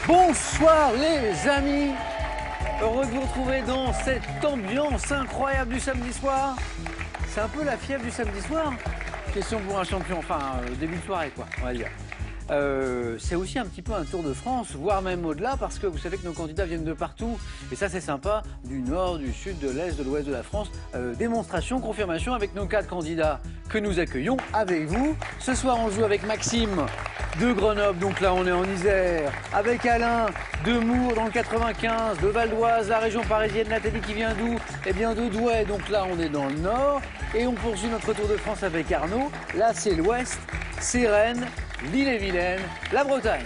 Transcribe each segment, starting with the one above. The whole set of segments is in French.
Bonsoir les amis, heureux de vous retrouver dans cette ambiance incroyable du samedi soir. C'est un peu la fièvre du samedi soir. Question pour un champion, enfin début de soirée quoi, on va dire. C'est aussi un petit peu un tour de France, voire même au-delà, parce que vous savez que nos candidats viennent de partout. Et ça c'est sympa, du nord, du sud, de l'est, de l'ouest de la France. Démonstration, confirmation avec nos 4 candidats que nous accueillons avec vous. Ce soir on joue avec Maxime de Grenoble, donc là on est en Isère, avec Alain de Mours dans le 95, de Val d'Oise, la région parisienne, Nathalie qui vient d'où? Eh bien de Douai, donc là on est dans le nord. Et on poursuit notre tour de France avec Arnaud, là c'est l'ouest, c'est Rennes, l'Ille-et-Vilaine, la Bretagne.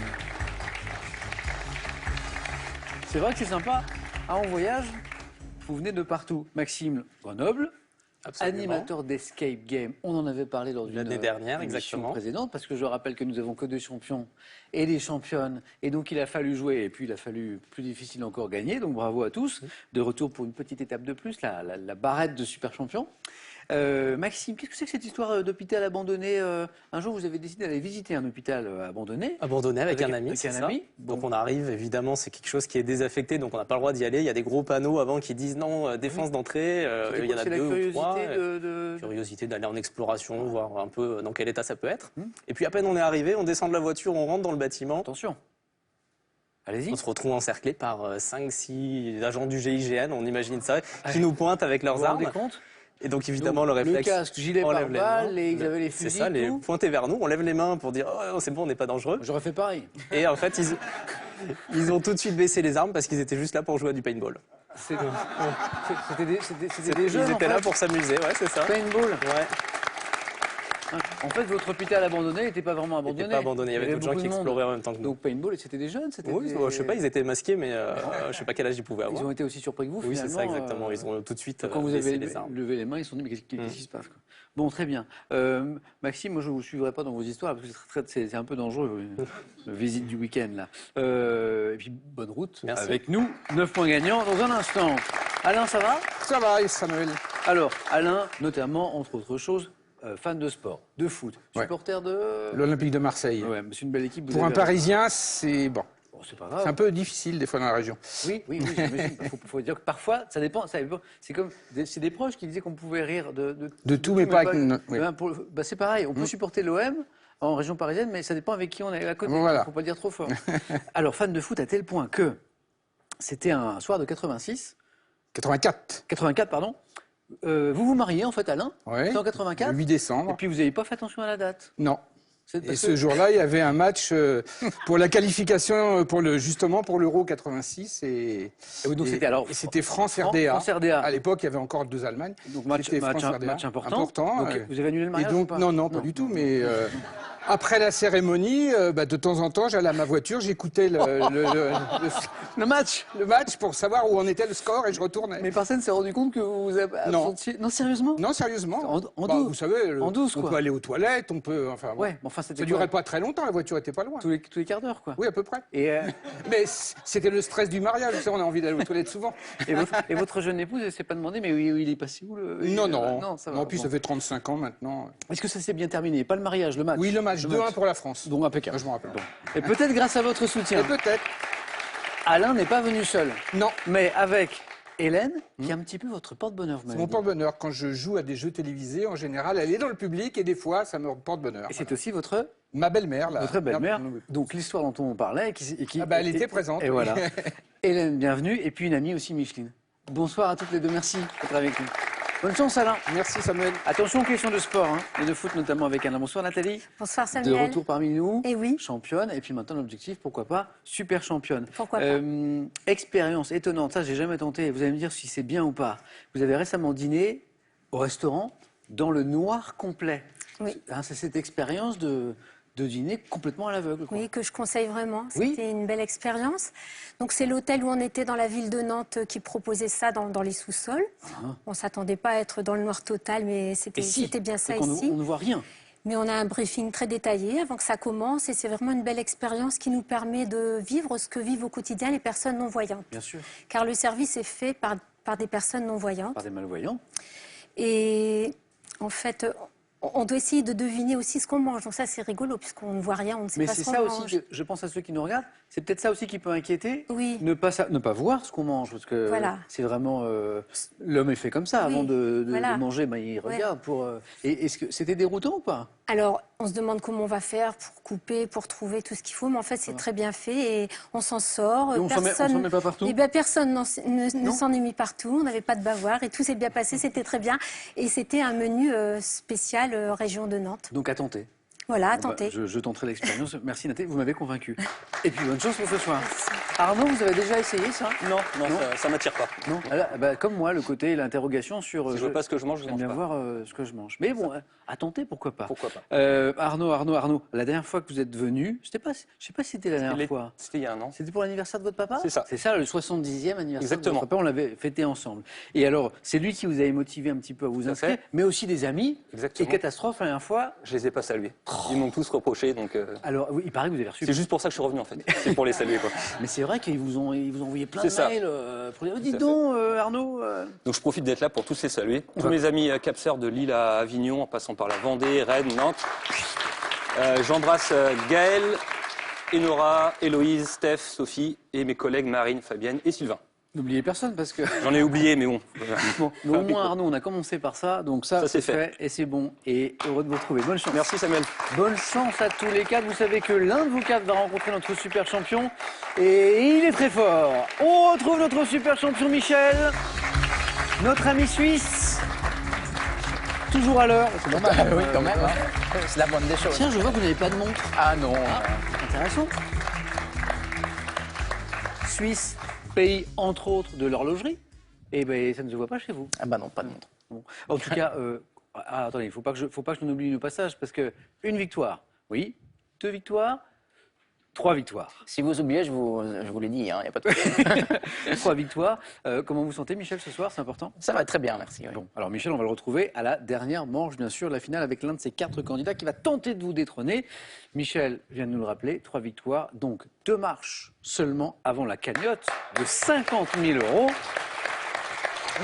C'est vrai que c'est sympa, en voyage, vous venez de partout. Maxime, Grenoble. Absolument. Animateur d'Escape Game, on en avait parlé lors d'une l'année dernière, émission précédente, parce que je rappelle que nous avons que des champions et des championnes, et donc il a fallu jouer, et puis il a fallu, plus difficile encore, gagner, donc bravo à tous. De retour pour une petite étape de plus, la barrette de super champion. Maxime, qu'est-ce que c'est que cette histoire d'hôpital abandonné? Un jour, vous avez décidé d'aller visiter un hôpital abandonné. Abandonné avec un ami, c'est ça. Donc on arrive, évidemment, c'est quelque chose qui est désaffecté, donc on n'a pas le droit d'y aller. Il y a des gros panneaux avant qui disent non, défense d'entrée. Il y en a 2 ou 3. Curiosité d'aller en exploration, voir un peu dans quel état ça peut être. Et puis à peine on est arrivé, on descend de la voiture, on rentre dans le bâtiment. Attention. Allez-y. On se retrouve encerclé par 5-6 agents du GIGN, on imagine ça, qui nous pointent avec leurs armes. Vous vous rendez compte? Et donc évidemment le réflexe, le casque, gilet pare-balles, ils avaient les fusils. C'est ça, les pointés vers nous, on lève les mains pour dire oh, c'est bon, on n'est pas dangereux. J'aurais fait pareil. Et en fait ils ont tout de suite baissé les armes parce qu'ils étaient juste là pour jouer à du paintball. C'était des jeunes. Ils étaient là pour s'amuser, ouais, c'est ça. Paintball. Ouais. En fait, votre hôpital abandonné n'était pas vraiment abandonné. Il n'était pas abandonné, il y avait d'autres gens qui exploraient en même temps que nous. Donc paintball, c'était des jeunes, Oui, je sais pas, ils étaient masqués, mais je sais pas quel âge ils pouvaient avoir. Ils ont été aussi surpris que vous, oui, finalement. Oui, c'est ça, exactement. Ils ont tout de suite quand vous avez les armes. levé les mains, ils se sont dit, mais qu'est-ce qui se passe quoi. Bon, très bien. Maxime, moi, je ne vous suivrai pas dans vos histoires, parce que c'est un peu dangereux, le visite du week-end, là. Et puis, bonne route. Merci. Avec nous, 9 points gagnants dans un instant. Alain, ça va? Ça va, Samuel. Alors, Alain, notamment, entre autres choses, fan de sport, de foot, supporter de... L'Olympique de Marseille. Ouais, c'est une belle équipe. Pour un Parisien, c'est bon. C'est pas grave. C'est un peu difficile des fois dans la région. Oui, il faut dire que parfois, ça dépend. C'est comme c'est des proches qui disaient qu'on pouvait rire de tout, mais pas avec... c'est pareil, on peut supporter l'OM en région parisienne, mais ça dépend avec qui on est à côté. Voilà. Il ne faut pas le dire trop fort. Alors, fan de foot à tel point que c'était un soir de 84, pardon. Vous vous mariez en fait, Alain? Oui. C'était en 84. Le 8 décembre. Et puis vous n'avez pas fait attention à la date? Non. Et ce jour-là, il y avait un match pour la qualification, justement pour l'Euro 86. Et c'était France-RDA. France-RDA. À l'époque, il y avait encore 2 Allemagnes. Donc match important. Donc, vous avez annulé le mariage ou pas? Non, pas du tout. Mais après la cérémonie, de temps en temps, j'allais à ma voiture, j'écoutais le match pour savoir où en était le score et je retournais. Mais personne ne s'est rendu compte que vous avez absentiez... Non, sérieusement? Non, sérieusement. Vous savez, en douce, on peut aller aux toilettes, on peut... ça durait pas très longtemps, la voiture était pas loin. Tous les quarts d'heure, quoi. Oui, à peu près. Mais c'était le stress du mariage, on a envie d'aller aux toilettes souvent. Et votre jeune épouse, elle s'est pas demandé, mais il est passé où le... Non, ça va. Non, puis ça fait 35 ans maintenant. Est-ce que ça s'est bien terminé? Pas le mariage, le match? Oui, le match, 2-1 pour la France. Donc impeccable. Je m'en rappelle. Bon. Et peut-être grâce à votre soutien. Et peut-être. Alain n'est pas venu seul. Non. Mais avec Hélène, qui est un petit peu votre porte-bonheur. C'est mon porte-bonheur. Quand je joue à des jeux télévisés, en général, elle est dans le public et des fois, ça me porte bonheur. Et c'est aussi votre... Ma belle-mère, là. Votre belle-mère. Donc l'histoire dont on parlait... elle était présente. Et voilà. Hélène, bienvenue. Et puis une amie aussi, Micheline. Bonsoir à toutes les deux. Merci d'être avec nous. Bonne chance, Alain. Merci, Samuel. Attention aux questions de sport, et de foot notamment avec Alain. Bonsoir, Nathalie. Bonsoir, Samuel. De retour parmi nous. Et oui. Championne. Et puis maintenant, l'objectif, pourquoi pas, super championne. Pourquoi pas. Expérience étonnante. Ça, j'ai jamais tenté. Vous allez me dire si c'est bien ou pas. Vous avez récemment dîné au restaurant dans le noir complet. Oui. C'est cette expérience de dîner complètement à l'aveugle. Oui, que je conseille vraiment. Oui. C'était une belle expérience. Donc c'est l'hôtel où on était dans la ville de Nantes qui proposait ça dans les sous-sols. On ne s'attendait pas à être dans le noir total, mais c'était bien ça ici. On ne voit rien. Mais on a un briefing très détaillé avant que ça commence et c'est vraiment une belle expérience qui nous permet de vivre ce que vivent au quotidien les personnes non-voyantes. Bien sûr. Car le service est fait par des personnes non-voyantes. Par des malvoyants. Et en fait, On doit essayer de deviner aussi ce qu'on mange. Donc ça, c'est rigolo, puisqu'on ne voit rien, on ne sait pas ce qu'on mange. Mais c'est ça aussi, je pense à ceux qui nous regardent, c'est peut-être ça aussi qui peut inquiéter. Oui. Ne pas voir ce qu'on mange, parce que c'est vraiment... l'homme est fait comme ça, avant de manger, il regarde pour... Est-ce que c'était déroutant ou pas? Alors, on se demande comment on va faire pour couper, pour trouver tout ce qu'il faut, mais en fait, c'est très bien fait et on s'en sort. Et on s'en met pas partout? Eh bien, personne ne s'en est mis partout, on n'avait pas de bavoir et tout s'est bien passé, c'était très bien. Et c'était un menu spécial région de Nantes. Donc à tenter. Voilà, à tenter. Je tenterai l'expérience. Merci Nathalie, vous m'avez convaincu. Et puis bonne chance pour ce soir. Merci. Arnaud, vous avez déjà essayé ça? Non, ça m'attire pas. Non. Comme moi, le côté, l'interrogation sur... Si je veux pas ce que je mange, je mange bien pas. voir ce que je mange. Mais bon, à tenter, pourquoi pas. Pourquoi pas. Arnaud, la dernière fois que vous êtes venu, je sais pas si c'était la dernière fois. C'était il y a un an. C'était pour l'anniversaire de votre papa? C'est ça. C'est ça, le 70e anniversaire Exactement. de votre papa, on l'avait fêté ensemble. Et alors, c'est lui qui vous avait motivé un petit peu à vous inscrire, mais aussi des amis. Exactement. Et catastrophe, la dernière fois... Je les ai pas salués. Ils m'ont tous reproché, donc... Alors, oui, il paraît que vous avez reçu... C'est juste pour ça que je suis revenu, en fait. C'est pour les saluer, quoi. Mais c'est vrai qu'ils vous ont envoyé plein de mails pour dire, dites donc, Arnaud... Donc je profite d'être là pour tous les saluer. Tous mes amis capseurs de Lille à Avignon, en passant par la Vendée, Rennes, Nantes. J'embrasse Gaël, Enora, Héloïse, Steph, Sophie et mes collègues Marine, Fabienne et Sylvain. N'oubliez personne parce que... J'en ai oublié, mais bon. Mais au moins, Arnaud, on a commencé par ça, donc ça c'est fait et c'est bon. Et heureux de vous retrouver. Bonne chance. Merci Samuel. Bonne chance à tous les quatre. Vous savez que l'un de vous quatre va rencontrer notre super champion et il est très fort. On retrouve notre super champion Michel, notre ami suisse. Toujours à l'heure. C'est normal, oui, quand même. Hein. C'est la bonne des choses. Tiens, je vois que vous n'avez pas de montre. Ah non. Intéressant. Suisse, pays entre autres de l'horlogerie. Eh bien, ça ne se voit pas chez vous. Ah bah non, pas de montre. Bon. En tout cas, attendez, il ne faut pas que je n'oublie le passage, parce que une victoire, oui, 2 victoires, 3 victoires. Si vous oubliez, je vous l'ai dit, il n'y a pas de problème. 3 victoires. Comment vous sentez, Michel, ce soir? C'est important? Ça va très bien, merci. Oui. Bon, alors Michel, on va le retrouver à la dernière manche, bien sûr, la finale, avec l'un de ces 4 candidats qui va tenter de vous détrôner. Michel vient de nous le rappeler, 3 victoires, donc 2 marches seulement avant la cagnotte de 50 000 €.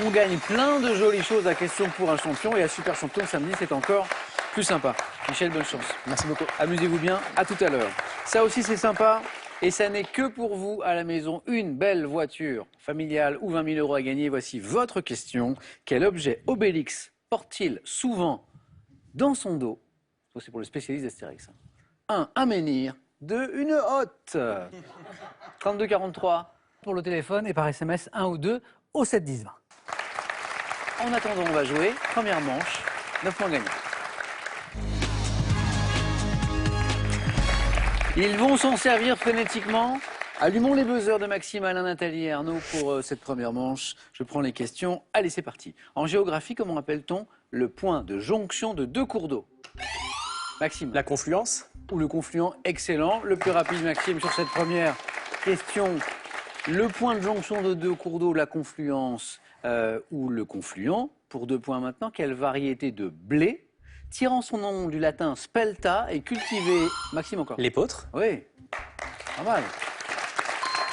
On gagne plein de jolies choses à Question pour un champion, et à Super Champion samedi, c'est encore plus sympa. Michel, bonne chance. Merci beaucoup. Amusez-vous bien, à tout à l'heure. Ça aussi, c'est sympa. Et ça n'est que pour vous à la maison, une belle voiture familiale ou 20 000 € à gagner. Voici votre question. Quel objet Obélix porte-t-il souvent dans son dos? C'est pour le spécialiste d'Astérix. 1. Un menhir. 2. Une hotte. 32 43 pour le téléphone et par SMS 1 ou 2 au 7 10 20. En attendant, on va jouer. Première manche, 9 points gagnants. Ils vont s'en servir frénétiquement. Allumons les buzzers de Maxime, Alain, Nathalie et Arnaud pour cette première manche. Je prends les questions. Allez, c'est parti. En géographie, comment appelle-t-on le point de jonction de 2 cours d'eau? Maxime. La confluence? Ou le confluent, excellent. Le plus rapide, Maxime, sur cette première question. Le point de jonction de 2 cours d'eau, la confluence ou le confluent. Pour 2 points maintenant, quelle variété de blé, tirant son nom du latin spelta, est cultivé... Maxime encore. L'épeautre? Oui, pas mal.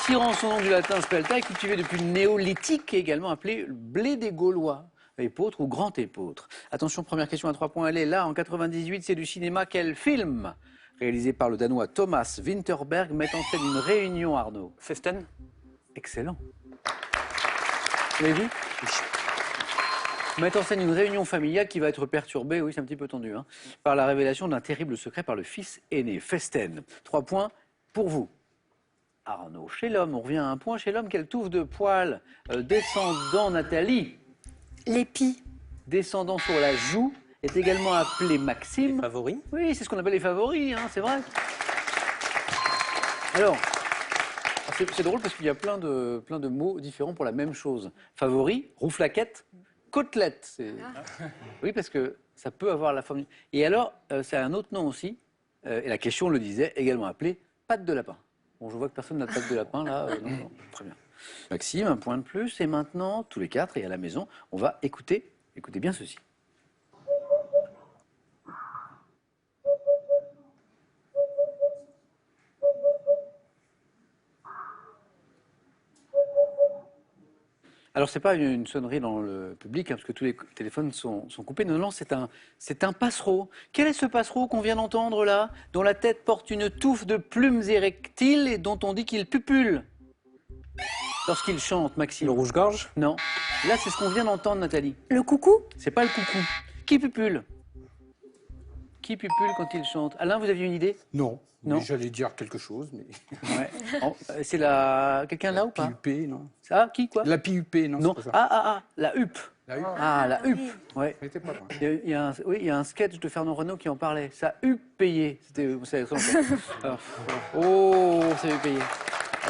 Tirant son nom du latin spelta, est cultivé depuis le néolithique, et également appelé blé des Gaulois. Épeautre ou grand épeautre. Attention, première question à 3 points. Elle est là, en 98, c'est du cinéma. Quel film, réalisé par le Danois Thomas Winterberg, met en scène une réunion, Arnaud? Festen? Excellent. Vous l'avez vu? Met en scène une réunion familiale qui va être perturbée, oui c'est un petit peu tendu, hein, par la révélation d'un terrible secret par le fils aîné, Festen. 3 points pour vous. Arnaud, chez l'homme, on revient à un point. Chez l'homme, quelle touffe de poils descendant, Nathalie? L'épi. Descendant sur la joue, est également appelé Maxime. Les favoris? Oui, c'est ce qu'on appelle les favoris, hein, c'est vrai. Alors, c'est drôle parce qu'il y a plein de mots différents pour la même chose. Favori, rouflaquette, côtelette. Oui, parce que ça peut avoir la forme... Et alors, c'est un autre nom aussi, et la question le disait, également appelé patte de lapin. Bon, je vois que personne n'a de patte de lapin, là. Non, très bien. Maxime, un point de plus. Et maintenant, tous les 4, et à la maison, on va écouter bien ceci. Alors, c'est pas une sonnerie dans le public, parce que tous les téléphones sont coupés. Non, non, c'est un passereau. Quel est ce passereau qu'on vient d'entendre là, dont la tête porte une touffe de plumes érectiles et dont on dit qu'il pupule lorsqu'il chante, Maxime? Le rouge-gorge? Non. Là, c'est ce qu'on vient d'entendre, Nathalie. Le coucou? C'est pas le coucou. Qui pupule? Qui pupule quand il chante? Alain, vous aviez une idée? Non. Non. J'allais dire quelque chose, mais... Ouais. C'est quelqu'un là ou pas? PUP, non. Ah, qui, quoi? La PUP, non, Non. c'est pas ça. La huppe. La huppe. Ah, la huppe. Ouais. Elle était pas loin. Il y a un sketch de Fernand Renaud qui en parlait. Ça huppe payé. C'était, vous savez, oh, ça huppe payé.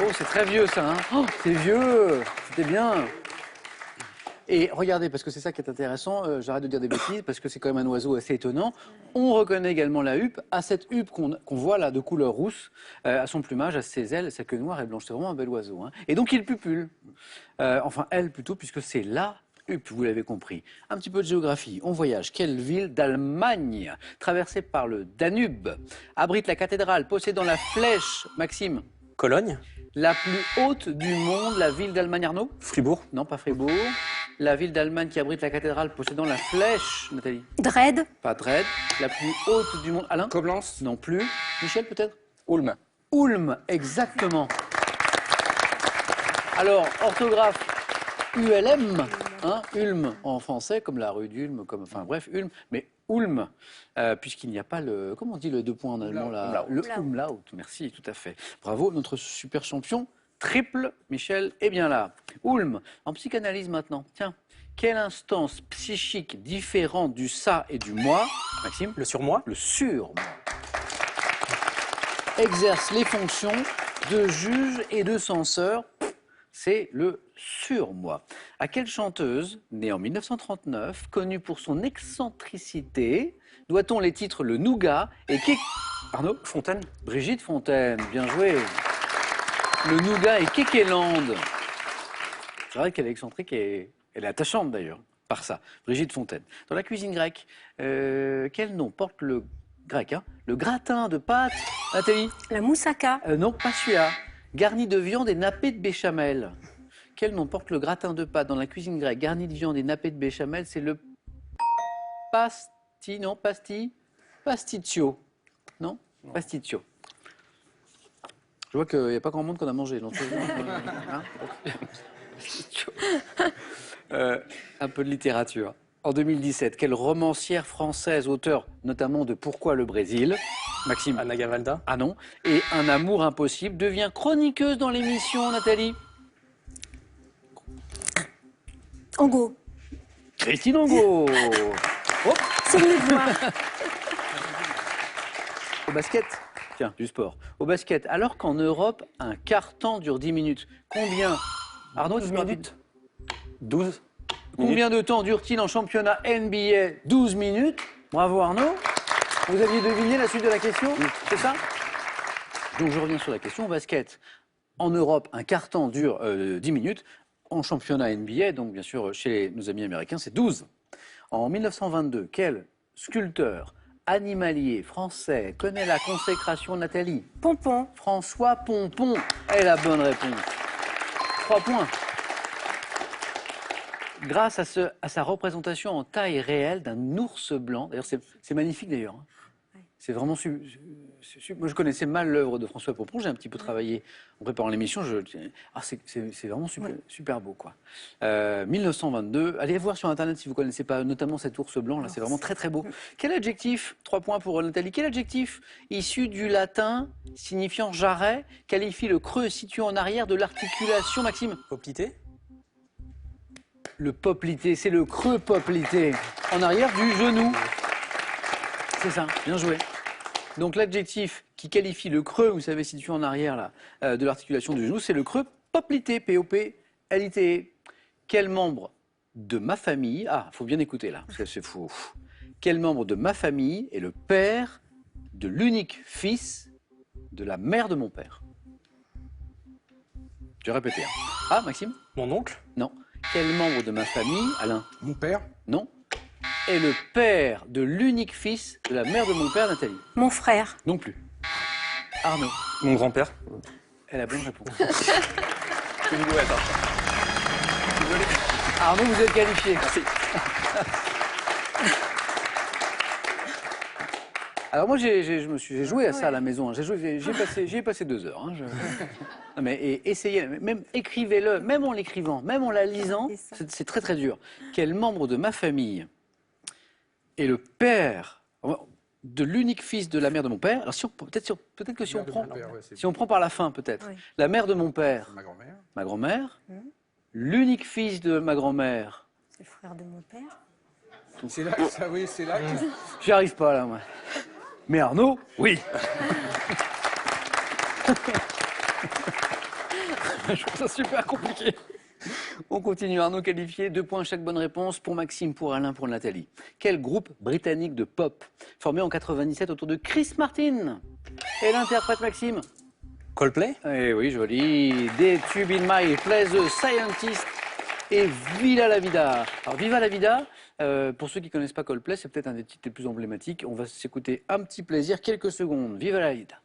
Oh, c'est très vieux ça, hein. Oh, c'est vieux. C'était bien. Et regardez, parce que c'est ça qui est intéressant, j'arrête de dire des bêtises, parce que c'est quand même un oiseau assez étonnant. On reconnaît également la huppe, à cette huppe qu'on voit là de couleur rousse, à son plumage, à ses ailes, sa queue noire et blanche. C'est vraiment un bel oiseau. Hein. Et donc il pupule. Enfin, elle plutôt, puisque c'est la huppe, vous l'avez compris. Un petit peu de géographie. On voyage. Quelle ville d'Allemagne, traversée par le Danube, abrite la cathédrale possédant la flèche, Maxime? Cologne? La plus haute du monde, la ville d'Allemagne, Arnaud? Fribourg? Non, pas Fribourg. La ville d'Allemagne qui abrite la cathédrale possédant la flèche, Nathalie? Dresde? Pas Dresde. La plus haute du monde, Alain? Koblenz? Non plus. Michel, peut-être? Ulm. Ulm, exactement. Alors, orthographe ULM, hein, Ulm en français, comme la rue d'Ulm, enfin bref, Ulm, mais Ulm, puisqu'il n'y a pas le, comment on dit le 2 points en allemand là? Le umlaut, merci, tout à fait. Bravo, notre super champion, triple, Michel est bien là. Ulm, en psychanalyse maintenant, tiens, quelle instance psychique différente du ça et du moi, Maxime? Le surmoi? Le surmoi. Exerce les fonctions de juge et de censeur, c'est le surmoi. À quelle chanteuse, née en 1939, connue pour son excentricité, doit-on les titres Le Nougat et Arnaud? Fontaine? Brigitte Fontaine, bien joué. Le Nougat et Kekeland. C'est vrai qu'elle est excentrique et elle est attachante d'ailleurs, par ça. Brigitte Fontaine. Dans la cuisine grecque, quel nom porte le grec, hein? Le gratin de pâtes, Nathalie? La moussaka? Non, pas celui-là. Garni de viande et nappé de béchamel. Quel nom porte le gratin de pâtes dans la cuisine grecque? Garni de viande et nappé de béchamel, c'est le pasticcio. Non? Pasticcio. Je vois qu'il n'y a pas grand monde qu'on a mangé. Hein? Pasticcio. Un peu de littérature. En 2017, quelle romancière française, auteure notamment de Pourquoi le Brésil, Maxime? Anna Gavalda? Ah non. Et Un amour impossible devient chroniqueuse dans l'émission, Nathalie? Angot. Christine Angot. Hop. C'est venu de moi. Au basket. Tiens, du sport. Au basket, alors qu'en Europe, un quart-temps dure 10 minutes. Combien? Arnaud, 12 minutes. 12. Combien de temps dure-t-il en championnat NBA? 12 minutes. Bravo Arnaud. Vous aviez deviné la suite de la question? C'est ça? Donc je reviens sur la question. Au basket, en Europe, un quart-temps dure 10 minutes. En championnat NBA, donc bien sûr chez nos amis américains, c'est 12. En 1922, quel sculpteur animalier français connaît la consécration, Nathalie? Pompon. François Pompon est la bonne réponse. 3 points. Grâce à sa représentation en taille réelle d'un ours blanc, d'ailleurs c'est magnifique d'ailleurs, hein. C'est vraiment moi je connaissais mal l'œuvre de François Pompon, j'ai un petit peu travaillé en préparant l'émission, c'est vraiment super beau quoi. 1922, allez voir sur internet si vous ne connaissez pas, notamment cet ours blanc là, c'est vraiment très très beau. Quel adjectif, 3 points pour Nathalie, quel adjectif issu du latin signifiant jarret qualifie le creux situé en arrière de l'articulation, Maxime? Poplité? Le poplité, c'est le creux poplité, en arrière du genou. C'est ça, bien joué. Donc l'adjectif qui qualifie le creux, vous savez, situé en arrière là, de l'articulation du genou, c'est le creux poplité, P-O-P-L-I-T-E. Quel membre de ma famille, il faut bien écouter là, parce que c'est fou. Quel membre de ma famille est le père de l'unique fils de la mère de mon père? Je vais répéter. Hein. Ah, Maxime? Mon oncle? Non. Quel membre de ma famille, Alain? Mon père? Non. Est le père de l'unique fils de la mère de mon père, Nathalie? Mon frère. Non plus. Arnaud? Mon grand-père? Elle a bonne réponse. Quelle vidéo, attends. Arnaud, vous êtes qualifié. Merci. Alors moi, j'ai joué à ça à la maison. J'y ai passé 2 heures. Hein, Non, mais essayez, même écrivez-le, même en l'écrivant, même en la lisant, c'est très très dur. Quel membre de ma famille est le père de l'unique fils de la mère de mon père? Alors peut-être que si on prend par la fin, peut-être. Oui. La mère de mon père. Ma grand-mère. Ma grand-mère. L'unique fils de ma grand-mère. C'est le frère de mon père. C'est là, ça, oui, c'est là. J'y arrive pas là, moi. Mais Arnaud, oui. Je trouve ça super compliqué. On continue. Arnaud qualifié, 2 points chaque bonne réponse pour Maxime, pour Alain, pour Nathalie. Quel groupe britannique de pop formé en 97 autour de Chris Martin et l'interprète Maxime? Coldplay? Eh oui, joli. Des tubes in my place, The Scientist et Viva la Vida. Alors Viva la Vida, pour ceux qui ne connaissent pas Coldplay, c'est peut-être un des titres les plus emblématiques. On va s'écouter un petit plaisir, quelques secondes. Viva la Vida.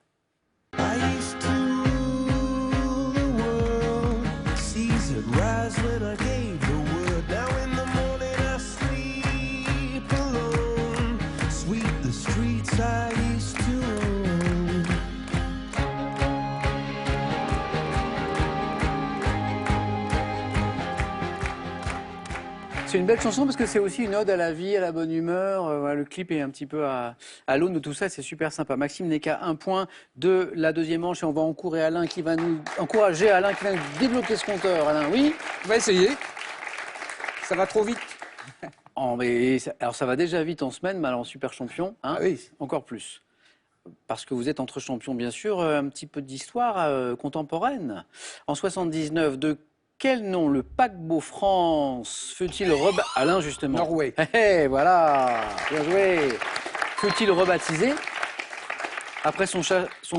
Rise when I gave the word. Now in the morning I sleep alone. Sweep the streets I used to own. C'est une belle chanson parce que c'est aussi une ode à la vie, à la bonne humeur. Le clip est un petit peu à l'aune de tout ça, c'est super sympa. Maxime n'est qu'à 1 point de la deuxième manche et on va encourager Alain qui va nous débloquer ce compteur. Alain, oui? On va essayer. Ça va trop vite. Alors ça va déjà vite en semaine, mais alors en super champion, hein, ah oui. Encore plus. Parce que vous êtes entre champions, bien sûr, un petit peu d'histoire contemporaine. En 79, de quel nom le paquebot France fut-il rebaptisé? Alain, justement. Norway. Voilà, bien joué. Fut-il rebaptisé après son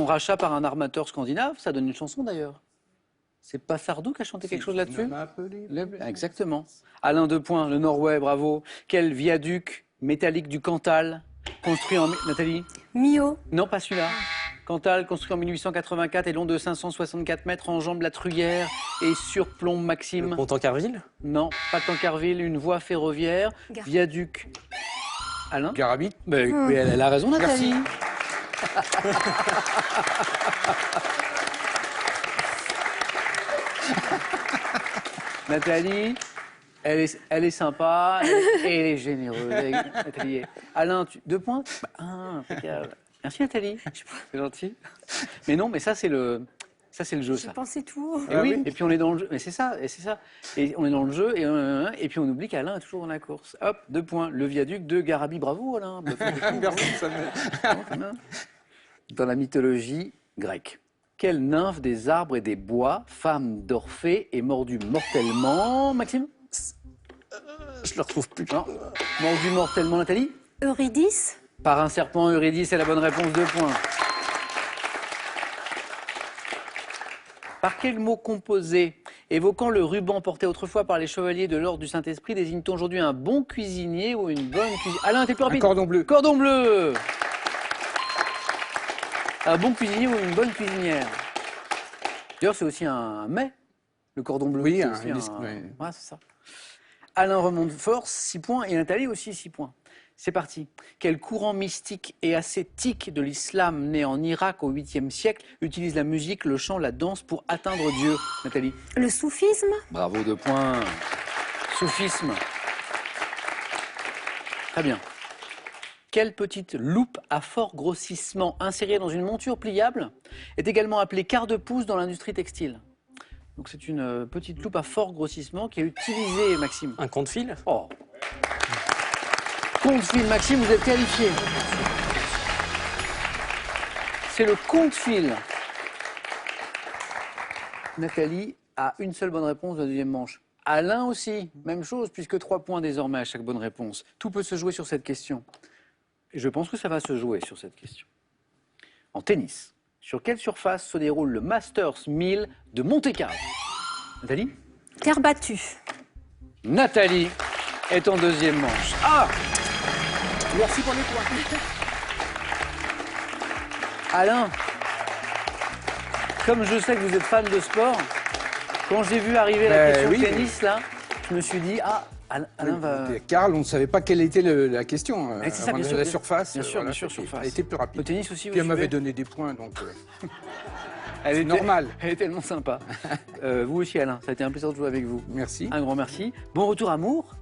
rachat par un armateur scandinave? Ça donne une chanson d'ailleurs. C'est pas Sardou qui a chanté quelque chose là-dessus? Exactement. Alain, 2 points, le Norway, bravo. Quel viaduc métallique du Cantal construit en... Nathalie? Millau. Non, pas celui-là. Cantal, construit en 1884 et long de 564 mètres, enjambe la Truyère et surplombe Maxime. Le pont Tancarville? Non, pas Tancarville, une voie ferroviaire, viaduc. Alain? Garabit. Mais elle a raison, Nathalie. Nathalie, elle est sympa, elle est généreuse. Nathalie. Alain, 2 points? 1, impeccable. Merci Nathalie, c'est gentil. Mais non, mais ça c'est le jeu, ça. J'ai pensé tout. Et oui, et puis on est dans le jeu. Mais c'est ça. Et on est dans le jeu, et puis on oublie qu'Alain est toujours dans la course. Hop, 2 points. Le viaduc de Garabi, bravo Alain. Merci, ça m'aide. Dans la mythologie grecque, quelle nymphe des arbres et des bois, femme d'Orphée, est mordue mortellement? Maxime? Je le retrouve plus. Non. Mordue mortellement, Nathalie? Eurydice. Par un serpent, Eurydice, c'est la bonne réponse, 2 points. Par quel mot composé évoquant le ruban porté autrefois par les chevaliers de l'ordre du Saint-Esprit désigne-t-on aujourd'hui un bon cuisinier ou une bonne cuisinière? Alain, t'es plus rapide. Un cordon bleu. Cordon bleu. Un bon cuisinier ou une bonne cuisinière? D'ailleurs, c'est aussi un mets, le cordon bleu. Oui, ouais, c'est ça. Alain remonte fort, 6 points, et Nathalie aussi 6 points. C'est parti. Quel courant mystique et ascétique de l'islam né en Irak au 8e siècle utilise la musique, le chant, la danse pour atteindre Dieu? Nathalie? Le soufisme. Bravo, 2 points. Soufisme. Très bien. Quelle petite loupe à fort grossissement insérée dans une monture pliable est également appelée quart de pouce dans l'industrie textile? Donc c'est une petite loupe à fort grossissement qui est utilisée, Maxime. Un compte-fil? Oh. Compte-fil, Maxime, vous êtes qualifié. C'est le compte-fil. Nathalie a une seule bonne réponse de la deuxième manche. Alain aussi, même chose, puisque 3 points désormais à chaque bonne réponse. Tout peut se jouer sur cette question. Et je pense que ça va se jouer sur cette question. En tennis, sur quelle surface se déroule le Masters 1000 de Monte-Carlo? Nathalie? Terre battue. Nathalie est en deuxième manche. Ah! Merci pour les points. Alain, comme je sais que vous êtes fan de sport, quand j'ai vu arriver la question de tennis, là, je me suis dit, ah, Alain va... Karl, on ne savait pas quelle était la question. C'est ça, bien sûr, la surface. Bien sûr, bien sûr, surface. Elle était plus rapide. Le tennis aussi, Puis elle m'avait donné des points, donc... Elle est normal. Elle est tellement sympa. Vous aussi, Alain, ça a été un plaisir de jouer avec vous. Merci. Un grand merci. Bon retour à Mours.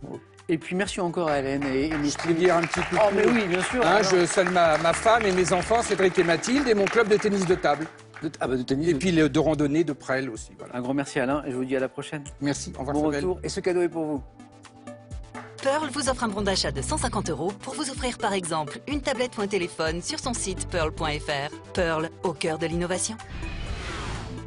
Et puis merci encore à Hélène et Je peux dire un petit coup. Oh, mais oui, bien sûr. Hein, je salue ma femme et mes enfants, Cédric et Mathilde, et mon club de tennis de table. De tennis. Et puis de randonnée de Presles aussi. Voilà. Un grand merci, Alain, et je vous dis à la prochaine. Merci. Au revoir. Bon Fabien. retour. Et ce cadeau est pour vous. Pearl vous offre un bon d'achat de 150 € pour vous offrir par exemple une tablette ou un téléphone sur son site pearl.fr. Pearl, au cœur de l'innovation.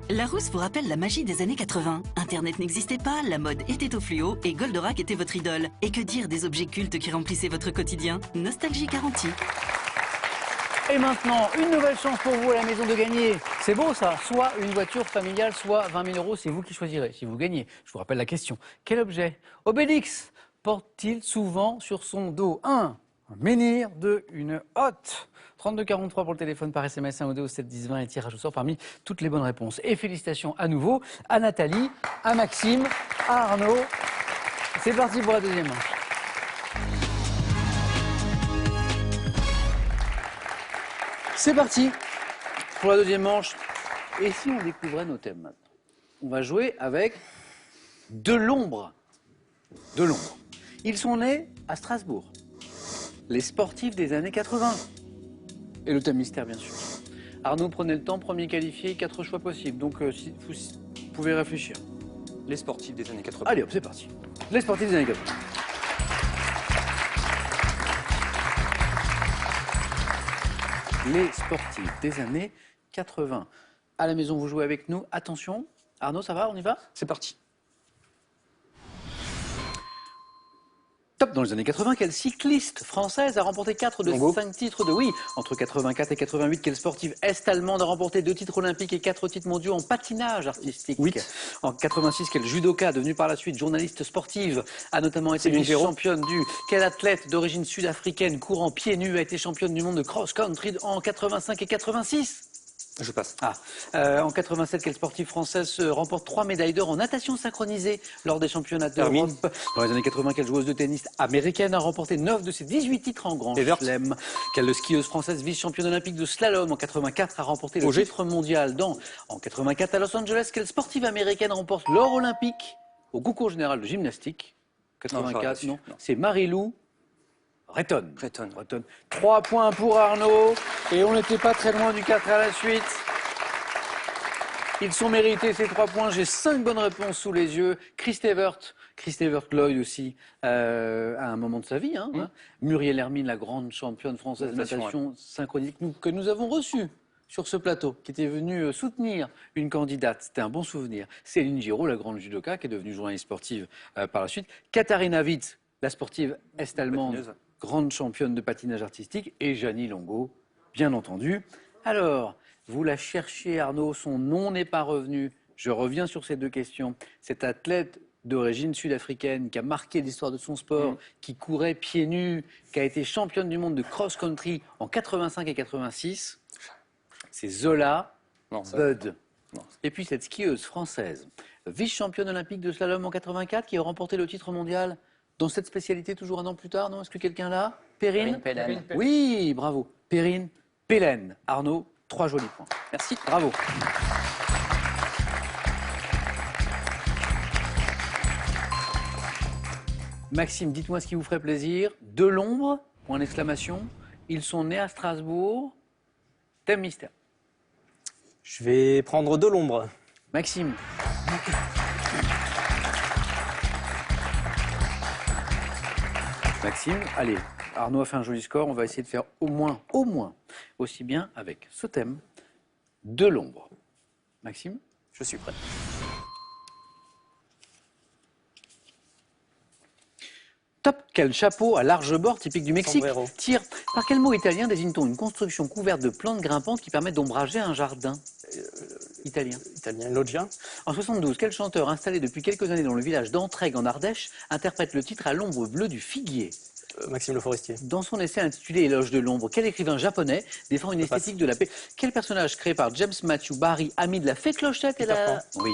Larousse vous rappelle la magie des années 80. Internet n'existait pas, la mode était au fluo et Goldorak était votre idole. Et que dire des objets cultes qui remplissaient votre quotidien? Nostalgie garantie. Et maintenant, une nouvelle chance pour vous à la maison de gagner. C'est beau ça, soit une voiture familiale, soit 20 000 €, c'est vous qui choisirez. Si vous gagnez, je vous rappelle la question. Quel objet Obélix porte-t-il souvent sur son dos? 1. Un menhir. 2. Une hotte. 3243 pour le téléphone par SMS, 1 ou 2 au 7 10 20 et tirage au sort parmi toutes les bonnes réponses. Et félicitations à nouveau à Nathalie, à Maxime, à Arnaud. C'est parti pour la deuxième manche. C'est parti pour la deuxième manche. Et si on découvrait nos thèmes maintenant? On va jouer avec de l'ombre. De l'ombre. Ils sont nés à Strasbourg. Les sportifs des années 80. Et le thème mystère, bien sûr. Arnaud, prenez le temps, premier qualifié, 4 choix possibles. Donc, si vous pouvez réfléchir. Les sportifs des années 80. Allez hop, c'est parti. Les sportifs des années 80. Les sportifs des années 80. À la maison, vous jouez avec nous. Attention. Arnaud, ça va? On y va? C'est parti. Top. Dans les années 80, quelle cycliste française a remporté 4 de 5 titres de oui? Entre 84 et 88, quelle sportive est-allemande a remporté 2 titres olympiques et 4 titres mondiaux en patinage artistique? 8. En 86, quelle judoka, devenue par la suite journaliste sportive, a notamment été championne du... Quelle athlète d'origine sud-africaine courant pieds nus a été championne du monde de cross-country en 85 et 86? Je passe. En 87, quelle sportive française remporte 3 médailles d'or en natation synchronisée lors des championnats d'Europe? Dans les années 80, quelle joueuse de tennis américaine a remporté 9 de ses 18 titres en Grand Chelem? Quelle skieuse française vice-championne olympique de slalom en 84 a remporté le titre mondial en 84 à Los Angeles? Quelle sportive américaine remporte l'or olympique au concours général de gymnastique? 84, non. C'est Marie-Lou Breton. 3 points pour Arnaud. Et on n'était pas très loin du 4 à la suite. Ils sont mérités ces 3 points. J'ai 5 bonnes réponses sous les yeux. Chris Evert Lloyd aussi, à un moment de sa vie. Muriel Hermine, la grande championne française de natation synchronisée que nous avons reçue sur ce plateau, qui était venue soutenir une candidate. C'était un bon souvenir. Céline Giraud, la grande judoka, qui est devenue journaliste sportive par la suite. Katharina Witt, la sportive est-allemande, grande championne de patinage artistique, et Jeannie Longo, bien entendu. Alors, vous la cherchiez, Arnaud, son nom n'est pas revenu. Je reviens sur ces 2 questions. Cette athlète d'origine sud-africaine qui a marqué l'histoire de son sport, qui courait pieds nus, qui a été championne du monde de cross-country en 85 et 86, c'est Zola Budd. Et puis cette skieuse française, vice-championne olympique de slalom en 84, qui a remporté le titre mondial dans cette spécialité toujours un an plus tard, non? Est-ce que quelqu'un l'a? Perrine Pellen. Oui, bravo. Perrine Pellen. Arnaud, 3 jolis points. Merci, bravo. Maxime, dites-moi ce qui vous ferait plaisir. De l'ombre, point d'exclamation. Ils sont nés à Strasbourg. Thème mystère. Je vais prendre de l'ombre. Maxime. Maxime, allez, Arnaud a fait un joli score, on va essayer de faire au moins aussi bien avec ce thème de l'ombre. Maxime, je suis prêt. Top, quel chapeau à large bord typique du Mexique. Sombrero. Tire, par quel mot italien désigne-t-on une construction couverte de plantes grimpantes qui permettent d'ombrager un jardin? Italien. Loggia. En 72, quel chanteur installé depuis quelques années dans le village d'Entraigues en Ardèche interprète le titre À l'ombre bleue du figuier? Maxime Le Forestier. Dans son essai intitulé Éloge de l'ombre, quel écrivain japonais défend une esthétique de la paix? Quel personnage créé par James Matthew Barrie, ami de la fée Clochette et Oui.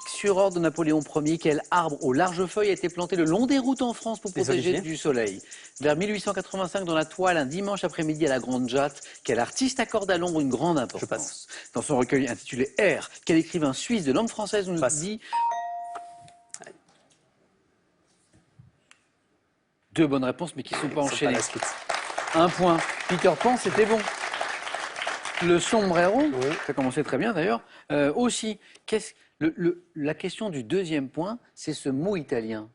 Sur ordre de Napoléon Ier, quel arbre aux larges feuilles a été planté le long des routes en France pour protéger du soleil? Vers 1885, dans la toile, un dimanche après-midi à la Grande Jatte, quel artiste accorde à l'ombre une grande importance? Dans son recueil intitulé R, quel écrivain suisse de langue française nous dit... Deux bonnes réponses, mais qui ne sont pas enchaînées. Un point. Peter Pan, c'était bon. Le sombrero, ça commençait très bien d'ailleurs. Aussi, la question du deuxième point, c'est ce mot italien,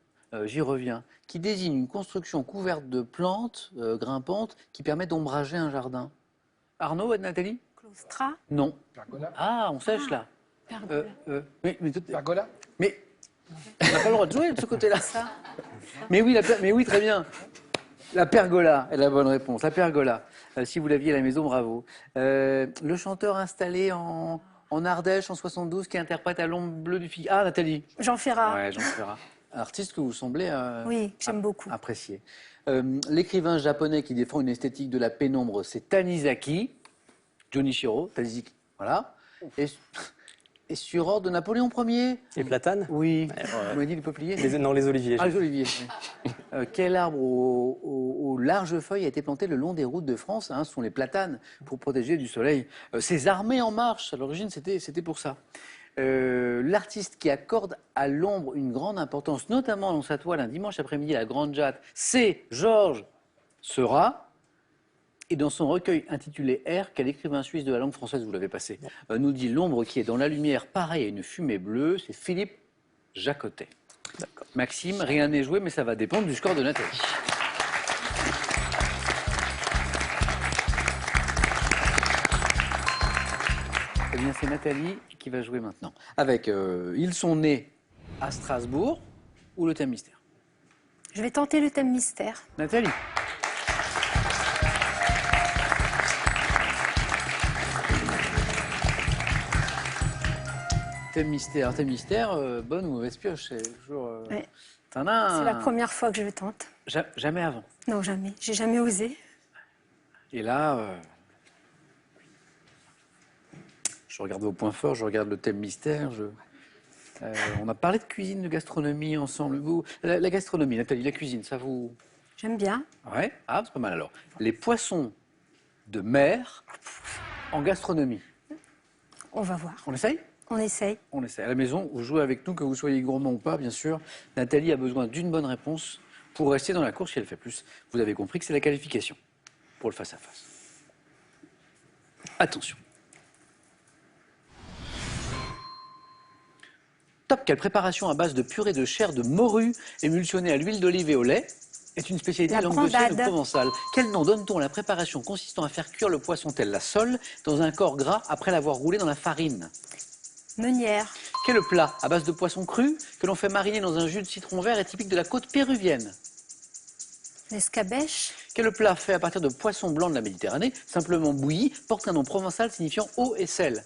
j'y reviens, qui désigne une construction couverte de plantes grimpantes qui permet d'ombrager un jardin. Arnaud, Nathalie? Claustra? Non. Pergola. Ah, on sèche là. Pergola. Pergola. Mais on n'a pas le droit de jouer de ce côté-là. Mais oui, très bien. La pergola est la bonne réponse. La pergola. Si vous l'aviez à la maison, bravo. Le chanteur installé en Ardèche en 72 qui interprète à l'ombre bleue du figuier. Ah, Nathalie. Jean Ferrat. Ouais, Jean Ferrat. Un artiste que vous semblez oui, j'aime beaucoup. Apprécier. L'écrivain japonais qui défend une esthétique de la pénombre, c'est Tanizaki. Junichiro Tanizaki. Voilà. Et sur ordre de Napoléon Ier. Les platanes? Oui. Vous m'avez dit les peupliers? Non, les oliviers. Ah, les oliviers. Quel arbre aux larges feuilles a été planté le long des routes de France? Ce sont les platanes, pour protéger du soleil. Ces armées en marche, à l'origine, c'était pour ça. L'artiste qui accorde à l'ombre une grande importance, notamment dans sa toile un dimanche après-midi à la Grande Jatte, c'est Georges Seurat. Et dans son recueil intitulé R, quel écrivain suisse de la langue française, vous l'avez passé, nous dit l'ombre qui est dans la lumière pareille à une fumée bleue, c'est Philippe Jacotet. Maxime, rien n'est joué, mais ça va dépendre du score de Nathalie. Eh bien, c'est Nathalie qui va jouer maintenant. Avec Ils sont nés à Strasbourg ou le thème mystère? Je vais tenter le thème mystère. Nathalie. Thème mystère, bonne ou mauvaise pioche, c'est toujours... Ouais. C'est la première fois que je le tente. Jamais avant? Non, jamais. J'ai jamais osé. Et là, je regarde vos points forts, je regarde le thème mystère. On a parlé de cuisine, de gastronomie ensemble. La gastronomie, Nathalie, la cuisine, ça vous... J'aime bien. Ouais, ah, c'est pas mal alors. Les poissons de mer en gastronomie. On va voir. On essaye? On essaye. On essaie. À la maison, vous jouez avec nous, que vous soyez gourmand ou pas, bien sûr. Nathalie a besoin d'une bonne réponse pour rester dans la course si elle fait plus. Vous avez compris que c'est la qualification pour le face-à-face. Attention. Top, quelle préparation à base de purée de chair de morue émulsionnée à l'huile d'olive et au lait est une spécialité languedocienne ou provençale. Quel nom donne-t-on à la préparation consistant à faire cuire le poisson tel la sole dans un corps gras après l'avoir roulé dans la farine? Meunière. Quel plat à base de poisson cru que l'on fait mariner dans un jus de citron vert est typique de la côte péruvienne? L'escabèche. Quel plat fait à partir de poissons blancs de la Méditerranée, simplement bouilli, porte un nom provençal signifiant eau et sel?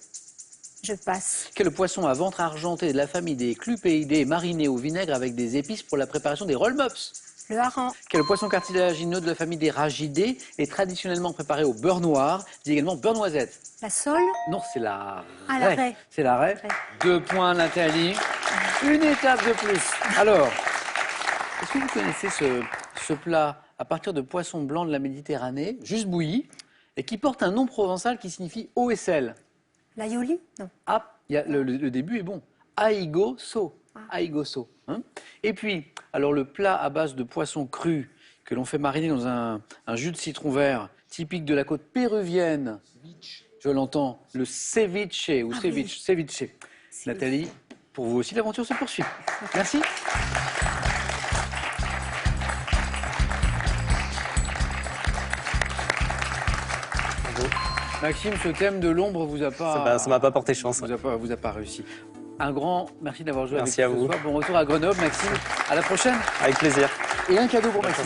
Je passe. Quel poisson à ventre argenté de la famille des clupéidés mariné au vinaigre avec des épices pour la préparation des roll-mops? Le hareng. Quel poisson cartilagineux de la famille des ragidés est traditionnellement préparé au beurre noir, dit également beurre noisette? La sole. Non, c'est la raie. La raie. C'est la raie. 2 points, Nathalie. Une étape de plus. Alors, est-ce que vous connaissez ce plat à partir de poissons blancs de la Méditerranée, juste bouilli, et qui porte un nom provençal qui signifie eau et sel? L'aïoli? Non. Ah, le début est bon. Aigoso. Aigoso. Hein? Et puis, alors le plat à base de poisson cru que l'on fait mariner dans un jus de citron vert, typique de la côte péruvienne. Je l'entends, le ceviche ou ceviche. Oui. Ceviche. Nathalie, pour vous aussi, l'aventure se poursuit. Merci. Maxime, ce thème de l'ombre vous a pas... Ça m'a pas porté chance. Vous a pas réussi. Un grand merci d'avoir joué avec nous ce soir. Bon retour à Grenoble, Maxime. À la prochaine. Avec plaisir. Et un cadeau pour Maxime.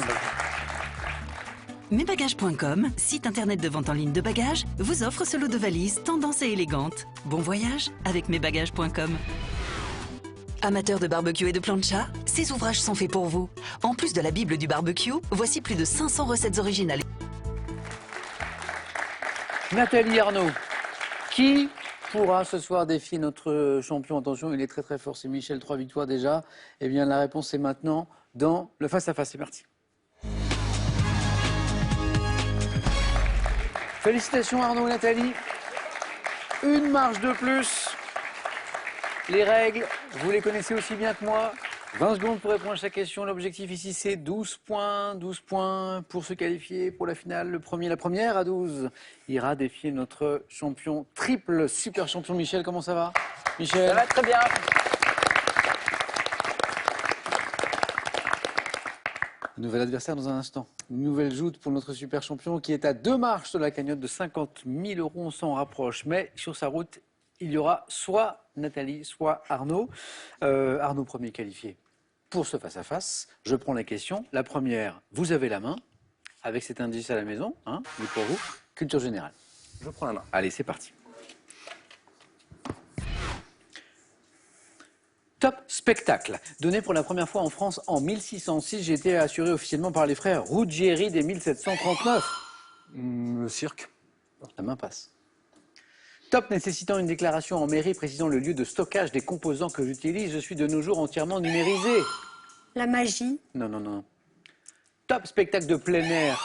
Mesbagages.com, site internet de vente en ligne de bagages, vous offre ce lot de valises tendance et élégante. Bon voyage avec mesbagages.com. Amateurs de barbecue et de plancha, Ces ouvrages sont faits pour vous. En plus de la Bible du barbecue, voici plus de 500 recettes originales. Nathalie Arnaud, qui pourra ce soir défier notre champion? Attention, il est très très fort, c'est Michel, 3 victoires déjà. Eh bien, la réponse est maintenant dans le face-à-face. C'est parti. Félicitations Arnaud et Nathalie. Une marche de plus. Les règles, vous les connaissez aussi bien que moi. 20 secondes pour répondre à chaque question. L'objectif ici, c'est 12 points. 12 points pour se qualifier pour la finale. Le premier, la première à 12 ira défier notre champion triple super champion Michel. Comment ça va, Michel? Ça va très bien. Nouvel adversaire dans un instant. Une nouvelle joute pour notre super champion qui est à 2 marches de la cagnotte de 50 000 €. On s'en rapproche. Mais sur sa route, il y aura soit Nathalie, soit Arnaud. Arnaud premier qualifié pour ce face-à-face. Je prends les questions. La première, vous avez la main, avec cet indice à la maison, hein, mais pour vous, culture générale. Je prends la main. Allez, c'est parti. Top spectacle. Donné pour la première fois en France en 1606, j'ai été assuré officiellement par les frères Ruggieri dès 1739. Le cirque. La main passe. Top nécessitant une déclaration en mairie précisant le lieu de stockage des composants que j'utilise. Je suis de nos jours entièrement numérisé. La magie. Non, non, non. Top spectacle de plein air.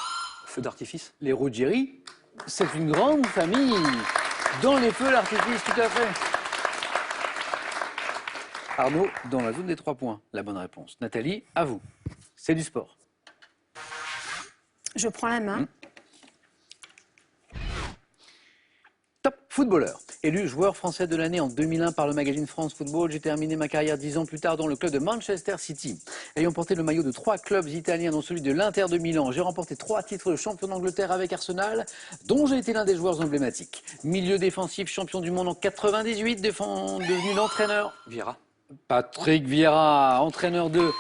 Feu d'artifice. Les Ruggieri, c'est une grande famille. Dans les feux d'artifice, tout à fait. Arnaud, dans la zone des 3 points. La bonne réponse. Nathalie, à vous. C'est du sport. Je prends la main. Top footballeur. Élu joueur français de l'année en 2001 par le magazine France Football, j'ai terminé ma carrière 10 ans plus tard dans le club de Manchester City. Ayant porté le maillot de 3 clubs italiens, dont celui de l'Inter de Milan, j'ai remporté 3 titres de champion d'Angleterre avec Arsenal, dont j'ai été l'un des joueurs emblématiques. Milieu défensif, champion du monde en 98, devenu l'entraîneur. Vieira. Patrick Vieira, entraîneur de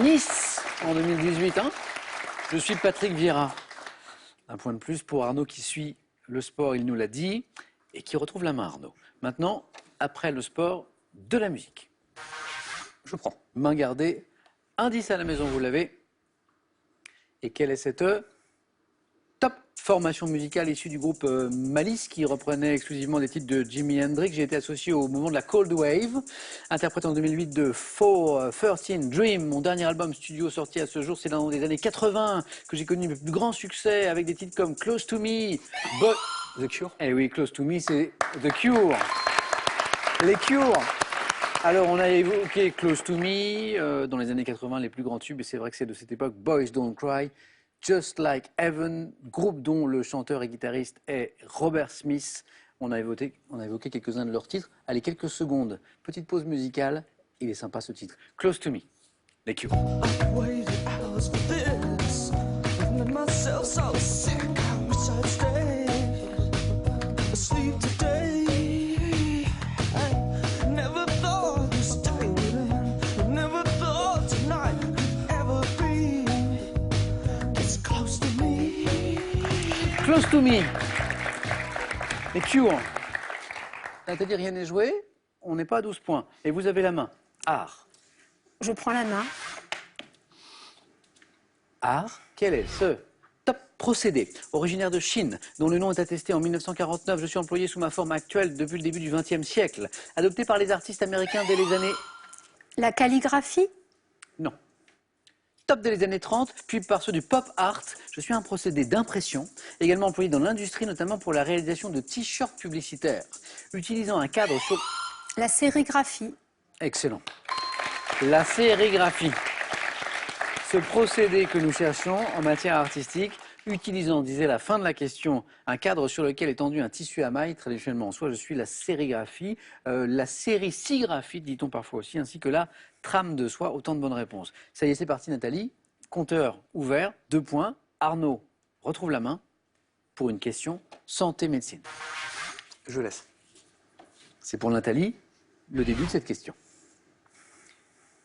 Nice en 2018. Hein. Je suis Patrick Vieira. Un point de plus pour Arnaud qui suit le sport, il nous l'a dit, et qui retrouve la main, Arnaud. Maintenant, après le sport, de la musique. Je prends. Main gardée, indice à la maison, vous l'avez. Et quelle est cette top formation musicale issue du groupe Malice, qui reprenait exclusivement des titres de Jimi Hendrix? J'ai été associé au mouvement de la Cold Wave, interprété en 2008 de 413 Dream, mon dernier album studio sorti à ce jour. C'est dans les années 80 que j'ai connu le plus grand succès avec des titres comme Close to Me, The Cure. Eh oui, Close to Me, c'est The Cure. Les Cure. Alors, on a évoqué Close to Me, dans les années 80, les plus grands tubes, et c'est vrai que c'est de cette époque, Boys Don't Cry, Just Like Heaven, groupe dont le chanteur et guitariste est Robert Smith. On a évoqué quelques-uns de leurs titres. Allez, quelques secondes, petite pause musicale, il est sympa ce titre. Close to Me, les Cure. Close to Me. Les Cure. C'est-à-dire rien n'est joué, on n'est pas à 12 points. Et vous avez la main. Art. Je prends la main. Art. Quel est ce top procédé originaire de Chine, dont le nom est attesté en 1949? Je suis employé sous ma forme actuelle depuis le début du XXe siècle. Adopté par les artistes américains dès les années... La calligraphie. Non. Top dès les années 30, puis par ceux du pop art. Je suis un procédé d'impression, également employé dans l'industrie, notamment pour la réalisation de t-shirts publicitaires, utilisant un cadre sur... La sérigraphie. Excellent. La sérigraphie. Ce procédé que nous cherchons en matière artistique, utilisant, disait la fin de la question, un cadre sur lequel est tendu un tissu à mailles, traditionnellement en soie, je suis la sérigraphie, la séricigraphie, dit-on parfois aussi, ainsi que la trame de soie, autant de bonnes réponses. Ça y est, c'est parti Nathalie, compteur ouvert, 2 points. Arnaud retrouve la main pour une question santé-médecine. Je laisse. C'est pour Nathalie le début de cette question.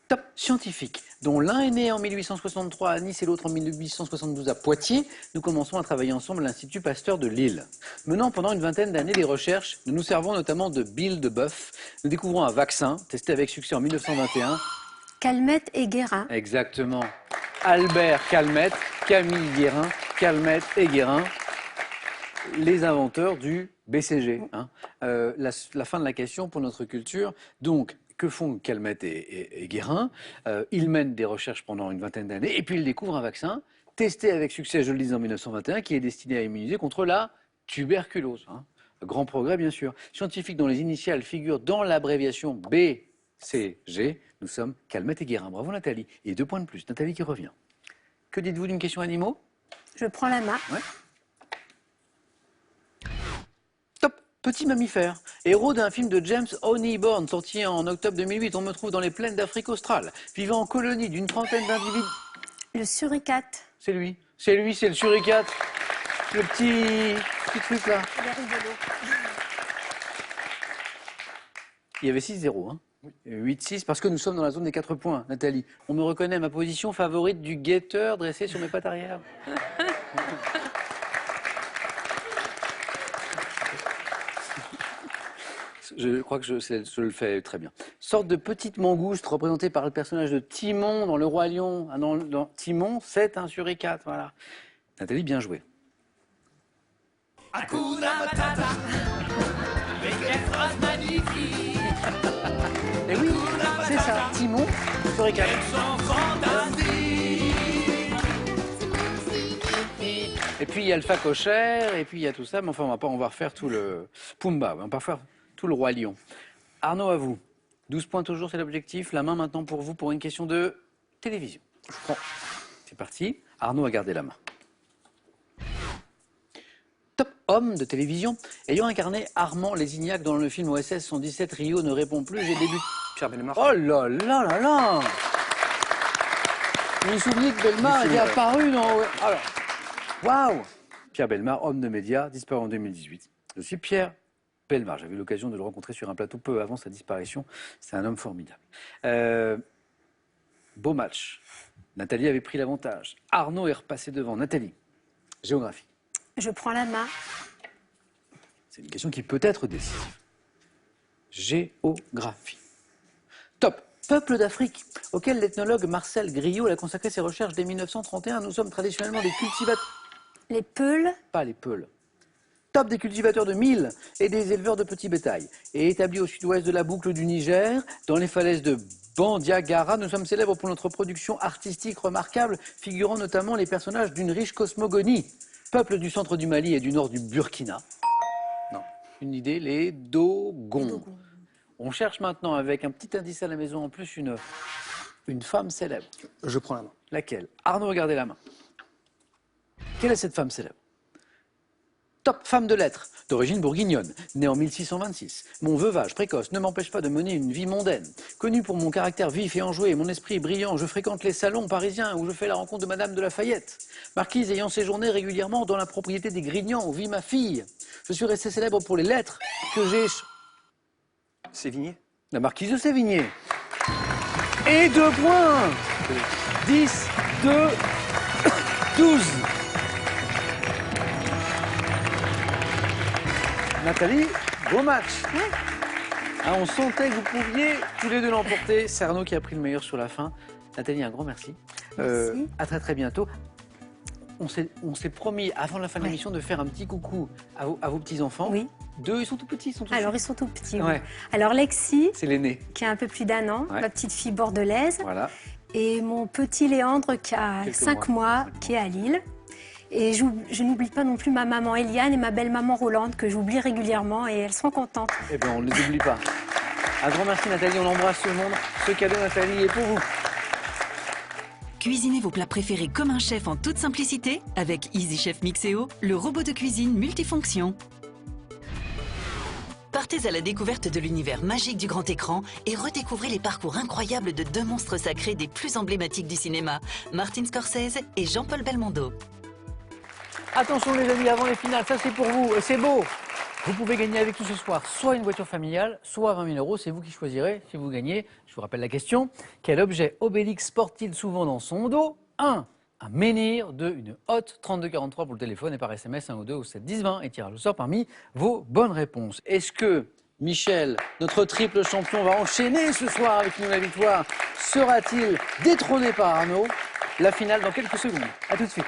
Top scientifique, dont l'un est né en 1863 à Nice et l'autre en 1872 à Poitiers, nous commençons à travailler ensemble à l'Institut Pasteur de Lille. Menant pendant une vingtaine d'années des recherches, nous nous servons notamment de bile de bœuf. Nous découvrons un vaccin, testé avec succès en 1921, Calmette et Guérin. Exactement. Albert Calmette, Camille Guérin, Calmette et Guérin, les inventeurs du BCG. Hein. La fin de la question pour notre culture. Donc, que font Calmette et Guérin? Ils mènent des recherches pendant une vingtaine d'années et puis ils découvrent un vaccin testé avec succès, je le disais, en 1921, qui est destiné à immuniser contre la tuberculose. Hein. Grand progrès, bien sûr. Scientifiques dont les initiales figurent dans l'abréviation BCG. Nous sommes Calmette et Guérin. Bravo Nathalie. Et 2 points de plus. Nathalie qui revient. Que dites-vous d'une question animaux? Je prends la main. Ouais. Top. Petit mammifère. Héros d'un film de James Honeyborn sorti en octobre 2008. On me trouve dans les plaines d'Afrique australe, vivant en colonie d'une trentaine d'individus. Le suricate. C'est lui. C'est lui, c'est le suricate. Le petit truc là. Il est rigolo. Il y avait 6-0, hein. 8-6, parce que nous sommes dans la zone des 4 points, Nathalie. On me reconnaît ma position favorite du guetteur dressé sur mes pattes arrière. Je crois que je le fais très bien. Sorte de petite mangouste représentée par le personnage de Timon dans Le Roi Lion. Ah non, dans Timon, c'est un suricate, voilà. Nathalie, bien joué. Hakuna Matata, avec les phrases magnifiques. Et oui, c'est ça, Timon, suricate. Elles sont fantastiques. Et puis il y a le phacochère, et puis il y a tout ça, mais enfin on va refaire tout le Pumba, on va refaire tout le Roi Lion. Arnaud, à vous. 12 points toujours, c'est l'objectif. La main maintenant pour vous pour une question de télévision. Je prends. C'est parti. Arnaud a gardé la main. Top homme de télévision, ayant incarné Armand Lézignac dans le film OSS 117, Rio ne répond plus, j'ai débuté. Pierre Bellemare. Oh là là là là! Vous vous souvenez que Bellemare est apparu dans... Alors, waouh! Pierre Bellemare, homme de médias, disparu en 2018. Je suis Pierre Bellemare. J'avais eu l'occasion de le rencontrer sur un plateau peu avant sa disparition. C'est un homme formidable. Beau match. Nathalie avait pris l'avantage. Arnaud est repassé devant. Nathalie, géographie. Je prends la main. C'est une question qui peut être décisive. Géographie. Top. Peuple d'Afrique, auquel l'ethnologue Marcel Griot a consacré ses recherches dès 1931. Nous sommes traditionnellement des cultivateurs. Les Peuls. Pas les Peuls. Top des cultivateurs de mil et des éleveurs de petits bétail. Et établi au sud-ouest de la boucle du Niger, dans les falaises de Bandiagara, nous sommes célèbres pour notre production artistique remarquable, figurant notamment les personnages d'une riche cosmogonie. Peuple du centre du Mali et du nord du Burkina. Non, une idée, les Dogons. On cherche maintenant, avec un petit indice à la maison en plus, une femme célèbre. Je prends la main. Laquelle? Arnaud, regardez la main. Quelle est cette femme célèbre? Top femme de lettres, d'origine bourguignonne, née en 1626. Mon veuvage précoce ne m'empêche pas de mener une vie mondaine. Connue pour mon caractère vif et enjoué et mon esprit brillant, je fréquente les salons parisiens où je fais la rencontre de Madame de Lafayette. Marquise ayant séjourné régulièrement dans la propriété des Grignans où vit ma fille. Je suis resté célèbre pour les lettres que j'ai... Sévigné. La marquise de Sévigné. Et 2 points. 10, 2, 12. Nathalie, beau match. Oui. Ah, on sentait que vous pouviez tous les deux l'emporter. C'est Arnaud qui a pris le meilleur sur la fin. Nathalie, un grand merci. Merci. À très très bientôt. On s'est promis avant la fin de l'émission de faire un petit coucou à vos petits-enfants. Oui. Ils sont tout petits, ils sont tous... Alors, ils sont tout petits. Oui. Ouais. Alors, Lexi, C'est l'aîné. qui a un peu plus d'1 an, Ouais. ma petite fille bordelaise, Voilà. et mon petit Léandre, qui a Quelques 5 mois, qui est à Lille. Et je n'oublie pas non plus ma maman Eliane et ma belle-maman Rolande, que j'oublie régulièrement, et elles sont contentes. Eh bien, on ne les oublie pas. Un grand merci Nathalie, on embrasse tout le monde. Ce cadeau Nathalie est pour vous. Cuisinez vos plats préférés comme un chef en toute simplicité avec EasyChef Mixeo, le robot de cuisine multifonction. Partez à la découverte de l'univers magique du grand écran et redécouvrez les parcours incroyables de 2 monstres sacrés des plus emblématiques du cinéma, Martin Scorsese et Jean-Paul Belmondo. Attention les amis, avant les finales, ça c'est pour vous, et c'est beau. Vous pouvez gagner avec nous ce soir soit une voiture familiale, soit 20 000 €. C'est vous qui choisirez si vous gagnez. Je vous rappelle la question. Quel objet Obélix porte-t-il souvent dans son dos? 1. Un menhir. 2. Une hotte. 3243 pour le téléphone et par SMS 1 ou 2 au 7 10 20 et tirage au sort parmi vos bonnes réponses. Est-ce que Michel, notre triple champion, va enchaîner ce soir avec nous la victoire. Sera-t-il détrôné par Arnaud? La finale dans quelques secondes. A tout de suite.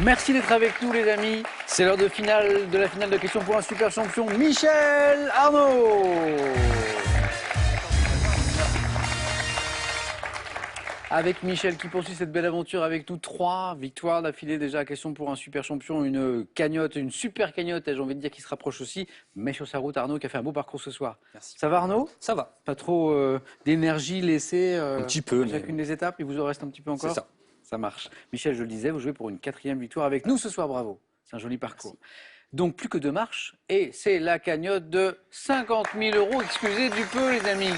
Merci d'être avec nous les amis. C'est l'heure de la finale de questions pour un super champion, Michel Arnaud. Avec Michel qui poursuit cette belle aventure avec nous. 3 victoires d'affilée déjà. Question pour un super champion, une cagnotte, une super cagnotte, j'ai envie de dire, qui se rapproche aussi. Mais sur sa route, Arnaud qui a fait un beau parcours ce soir. Merci. Ça va Arnaud? Ça va. Pas trop d'énergie laissée un petit peu, chacune des étapes. Il vous en reste un petit peu encore? C'est ça. Ça marche. Michel, je le disais, vous jouez pour une 4e victoire avec nous ce soir. Bravo. C'est un joli parcours. Merci. Donc plus que 2 marches et c'est la cagnotte de 50 000 €. Excusez du peu les amis.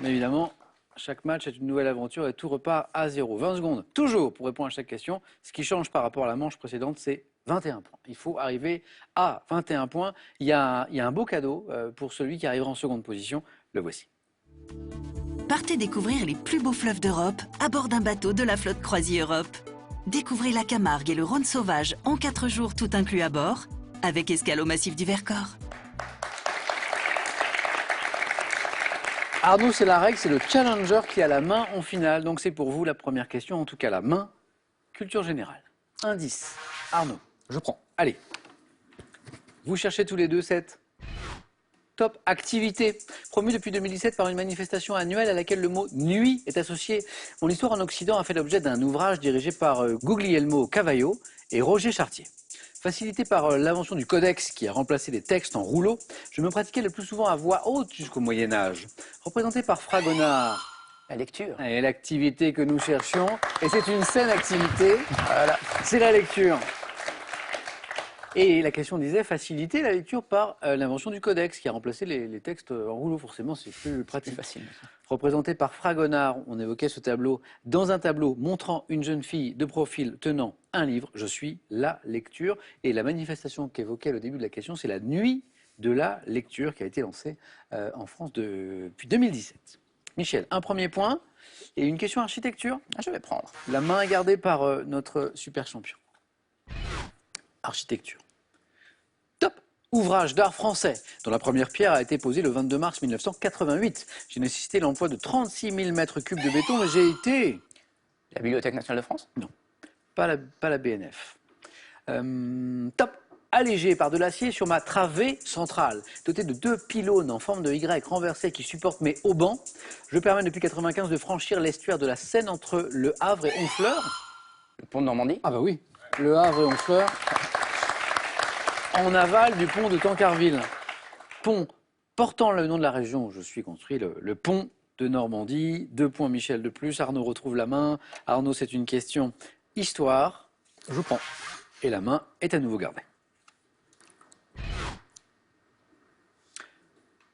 Mais évidemment, chaque match est une nouvelle aventure et tout repart à 0. 20 secondes, toujours pour répondre à chaque question. Ce qui change par rapport à la manche précédente, c'est 21 points. Il faut arriver à 21 points. Il y a un beau cadeau pour celui qui arrivera en seconde position. Le voici. Partez découvrir les plus beaux fleuves d'Europe à bord d'un bateau de la flotte Croisière Europe. Découvrez la Camargue et le Rhône sauvage en 4 jours tout inclus à bord avec escale au massif du Vercors. Arnaud, c'est la règle, c'est le challenger qui a la main en finale. Donc c'est pour vous la première question, en tout cas la main. Culture générale. Indice. Arnaud. Je prends. Allez. Vous cherchez tous les deux cette top activité, promue depuis 2017 par une manifestation annuelle à laquelle le mot nuit est associé. Mon histoire en Occident a fait l'objet d'un ouvrage dirigé par Guglielmo Cavallo et Roger Chartier. Facilité par l'invention du codex qui a remplacé les textes en rouleau, je me pratiquais le plus souvent à voix haute jusqu'au Moyen-Âge. Représenté par Fragonard. La lecture. Et l'activité que nous cherchions, et c'est une saine activité, voilà, c'est la lecture. Et la question disait faciliter la lecture par l'invention du codex qui a remplacé les textes en rouleau. Forcément, c'est plus pratique. Facile. Représenté par Fragonard, on évoquait ce tableau. Dans un tableau montrant une jeune fille de profil tenant un livre, je suis la lecture. Et la manifestation qu'évoquait le début de la question, c'est la nuit de la lecture qui a été lancée en France depuis 2017. Michel, un premier point et une question architecture. Je vais prendre. La main est gardée par notre super champion. Architecture. Top ouvrage d'art français, dont la première pierre a été posée le 22 mars 1988. J'ai nécessité l'emploi de 36 000 mètres cubes de béton, mais j'ai été... La Bibliothèque nationale de France? Non, pas la BNF. Top allégé par de l'acier sur ma travée centrale, doté de 2 pylônes en forme de Y renversés qui supportent mes haubans. Je permets depuis 1995 de franchir l'estuaire de la Seine entre Le Havre et Honfleur. Le pont de Normandie? Ah bah oui, Le Havre et Honfleur. En aval du pont de Tancarville. Pont portant le nom de la région où je suis construit, le pont de Normandie. 2 points Michel de plus. Arnaud retrouve la main. Arnaud, c'est une question histoire. Je prends. Et la main est à nouveau gardée.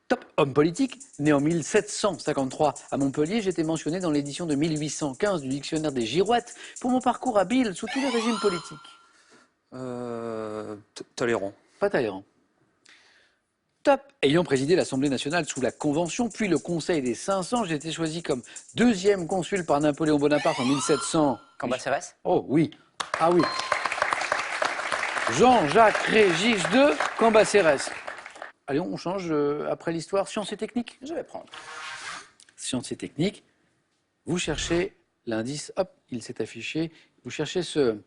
Top homme politique, né en 1753 à Montpellier, j'ai été mentionné dans l'édition de 1815 du dictionnaire des Girouettes pour mon parcours habile sous tous les régimes politiques. Talleyrand. Pas Talleyrand. Top. Ayant présidé l'Assemblée nationale sous la Convention, puis le Conseil des 500, j'ai été choisi comme 2e consul par Napoléon Bonaparte en 1700. Cambacérès? Oh oui. Ah oui. Jean-Jacques Régis de Cambacérès. Allez, on change après l'histoire. Sciences et techniques. Je vais prendre. Sciences et techniques. Vous cherchez l'indice. Hop, il s'est affiché. Vous cherchez ce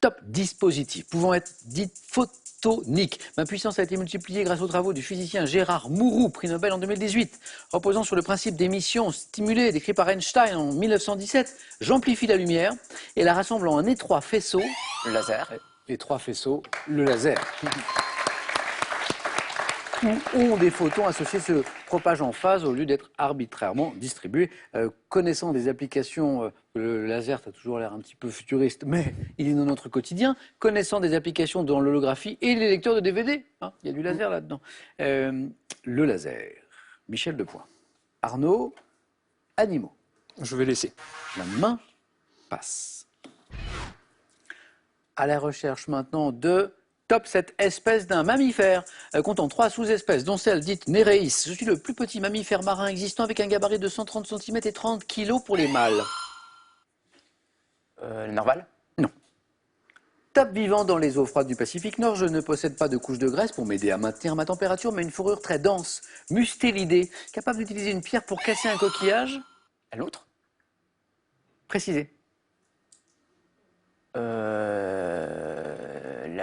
top dispositif pouvant être dit photonique. Ma puissance a été multipliée grâce aux travaux du physicien Gérard Mourou, prix Nobel en 2018. Reposant sur le principe d'émission stimulée décrit par Einstein en 1917, j'amplifie la lumière et la rassemble en un étroit faisceau. Le laser. Étroit faisceau, le laser. Où ont des photons associés se propagent en phase au lieu d'être arbitrairement distribués. Connaissant des applications, le laser, ça a toujours l'air un petit peu futuriste, mais il est dans notre quotidien. Connaissant des applications dans l'holographie et les lecteurs de DVD, hein, il y a du laser là-dedans. Le laser. Michel Depoint. Arnaud, animaux. Je vais laisser. La main passe. À la recherche maintenant de Top, cette espèce d'un mammifère, comptant 3 sous-espèces, dont celle dite Néréis. Je suis le plus petit mammifère marin existant avec un gabarit de 130 cm et 30 kg pour les mâles. Le narval? Non. Top, vivant dans les eaux froides du Pacifique Nord, je ne possède pas de couche de graisse pour m'aider à maintenir ma température, mais une fourrure très dense, mustélidée, capable d'utiliser une pierre pour casser un coquillage. La loutre? Précisez. La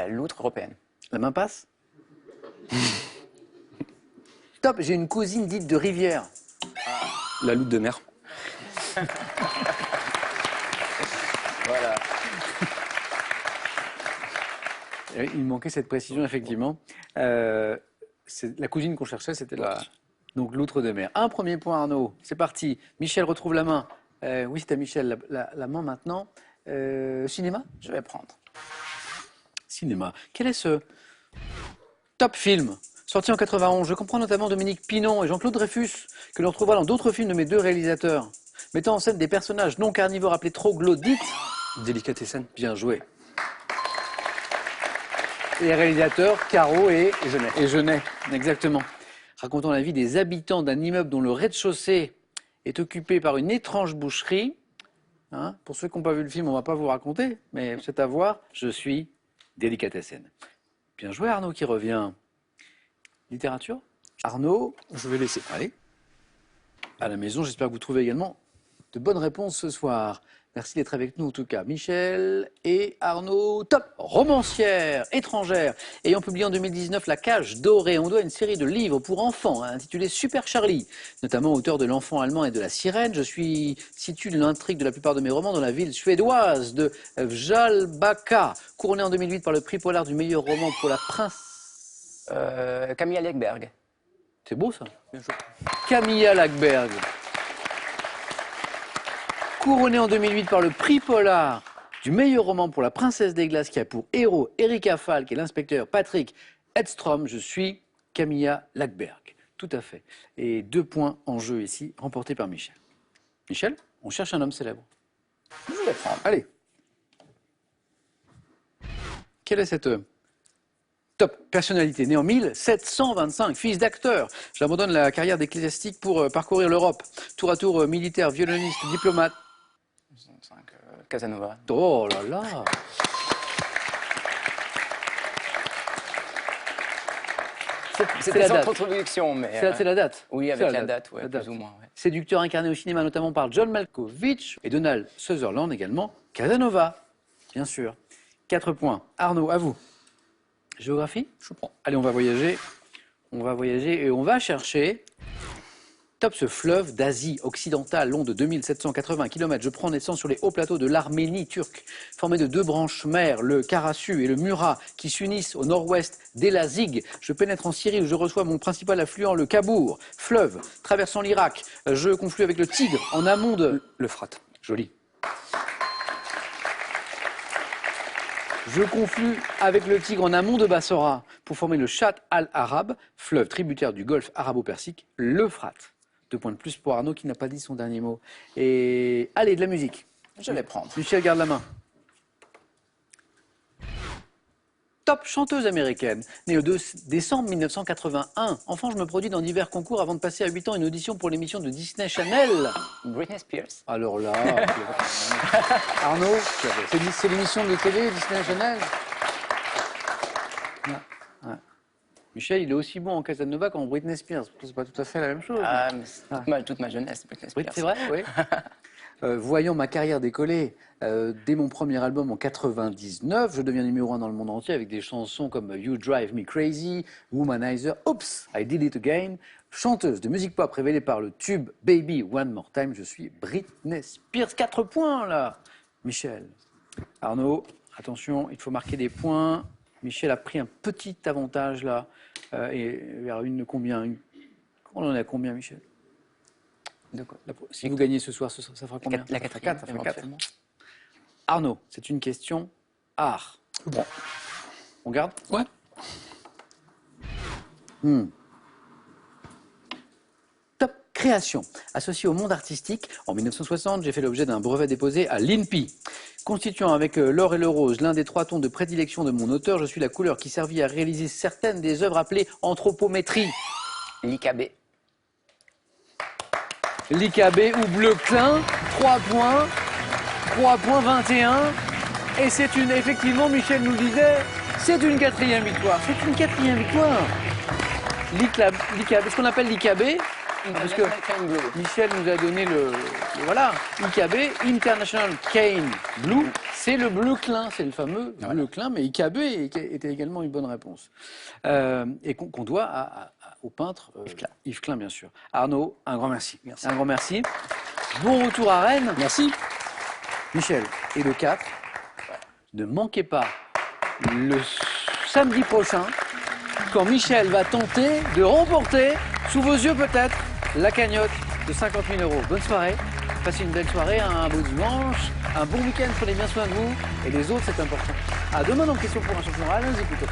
loutre européenne. La main passe. Top, j'ai une cousine dite de rivière. La loutre de mer. Voilà. Il manquait cette précision, effectivement. La cousine qu'on cherchait, c'était donc l'outre de mer. Un premier point, Arnaud. C'est parti. Michel retrouve la main. Oui, c'est à Michel la main maintenant. Cinéma? Je vais prendre. Cinéma. Quel est ce top film sorti en 91? Je comprends notamment Dominique Pinon et Jean-Claude Dreyfus, que l'on retrouvera dans d'autres films de mes deux réalisateurs, mettant en scène des personnages non carnivores appelés troglodytes. Délicatessen. Bien joué. Et les réalisateurs Caro et Jeunet. Exactement. Racontant la vie des habitants d'un immeuble dont le rez-de-chaussée est occupé par une étrange boucherie. Hein, pour ceux qui n'ont pas vu le film, on ne va pas vous raconter, mais c'est à voir. Je suis Délicatessen. Bien joué, Arnaud qui revient. Littérature? Arnaud, je vais laisser. Allez. À la maison, j'espère que vous trouvez également de bonnes réponses ce soir. Merci d'être avec nous en tout cas. Michel et Arnaud, top. Romancière étrangère, ayant publié en 2019 La Cage dorée, on doit une série de livres pour enfants intitulés Super Charlie, notamment auteur de L'Enfant allemand et de La Sirène. Je situe l'intrigue de la plupart de mes romans dans la ville suédoise de Vjalbacka, couronnée en 2008 par le prix Polar du meilleur roman pour la princesse. Camilla Läckberg. C'est beau ça. Camilla Läckberg. Couronné en 2008 par le prix Polar du meilleur roman pour La Princesse des Glaces, qui a pour héros Erika Falk et l'inspecteur Patrick Edstrom, je suis Camilla Läckberg. Tout à fait. Et 2 points en jeu ici, remportés par Michel. Michel, on cherche un homme célèbre. Je vais prendre. Allez. Quelle est cette top personnalité née en 1725, fils d'acteur? J'abandonne la carrière d'ecclésiastique pour parcourir l'Europe. Tour à tour militaire, violoniste, diplomate. Casanova. Oh là là! C'était sans introduction, mais... C'est la date. Oui, avec la date, ouais, plus ou moins. Ouais. Séducteur incarné au cinéma notamment par John Malkovich et Donald Sutherland également. Casanova, bien sûr. 4 points. Arnaud, à vous. Géographie? Je prends. Allez, on va voyager. On va voyager et on va chercher... Top, ce fleuve d'Asie occidentale, long de 2780 km. Je prends naissance sur les hauts plateaux de l'Arménie turque, formé de 2 branches mères, le Karasu et le Murat, qui s'unissent au nord-ouest d'Elazig. Je pénètre en Syrie où je reçois mon principal affluent, le Kabour. Fleuve, traversant l'Irak, je conflue avec le Tigre en amont de... L'Euphrate. Joli. Je conflue avec le Tigre en amont de Bassora pour former le Chat al-Arab, fleuve tributaire du golfe arabo-persique, l'Euphrate. 2 points de plus pour Arnaud qui n'a pas dit son dernier mot. Et allez, de la musique. Je vais prendre. Michel, garde la main. Top chanteuse américaine, née le 2 décembre 1981. Enfant, je me produis dans divers concours avant de passer à 8 ans une audition pour l'émission de Disney Channel. Britney Spears. Alors là, Arnaud, c'est l'émission de télé Disney Channel. Ouais. Michel, il est aussi bon en Casanova qu'en Britney Spears. C'est pas tout à fait la même chose. Ah, mais toute ma jeunesse, Britney Spears. C'est vrai, oui. Voyant ma carrière décoller dès mon premier album en 99, je deviens numéro 1 dans le monde entier avec des chansons comme You Drive Me Crazy, Womanizer, Oops, I Did It Again. Chanteuse de musique pop révélée par le tube Baby One More Time, je suis Britney Spears. 4 points là, Michel. Arnaud, attention, il faut marquer des points. Michel a pris un petit avantage là. Et vers une combien? On en est à combien, Michel? De quoi? Si vous gagnez ce soir, ça fera combien? La quatrième, ça fera 4. Arnaud, c'est une question art. Bon. On garde? Ouais. Top création. Associée au monde artistique, en 1960, j'ai fait l'objet d'un brevet déposé à l'INPI. Constituant avec l'or et le rose l'un des 3 tons de prédilection de mon auteur, je suis la couleur qui servit à réaliser certaines des œuvres appelées anthropométrie. L'IKB. L'IKB ou bleu clin, 3 points, 3 points 21. Et c'est une, effectivement, Michel nous le disait, c'est une 4e victoire. C'est une 4e victoire. L'IKB, ce qu'on appelle l'IKB, parce que Michel nous a donné voilà, IKB, International Cane Blue, c'est le bleu clin, c'est le fameux bleu clin, mais IKB était également une bonne réponse. Et qu'on doit au peintre Yves Klein, bien sûr. Arnaud, un grand merci. Un grand merci. Bon retour à Rennes. Merci. Michel, et le 4, ne manquez pas le samedi prochain, quand Michel va tenter de remporter, sous vos yeux peut-être, la cagnotte de 50 000 €. Bonne soirée, passez une belle soirée, un beau dimanche, un bon week-end, prenez bien soin de vous, et les autres c'est important. À demain dans Question pour un champion, allons-y plutôt.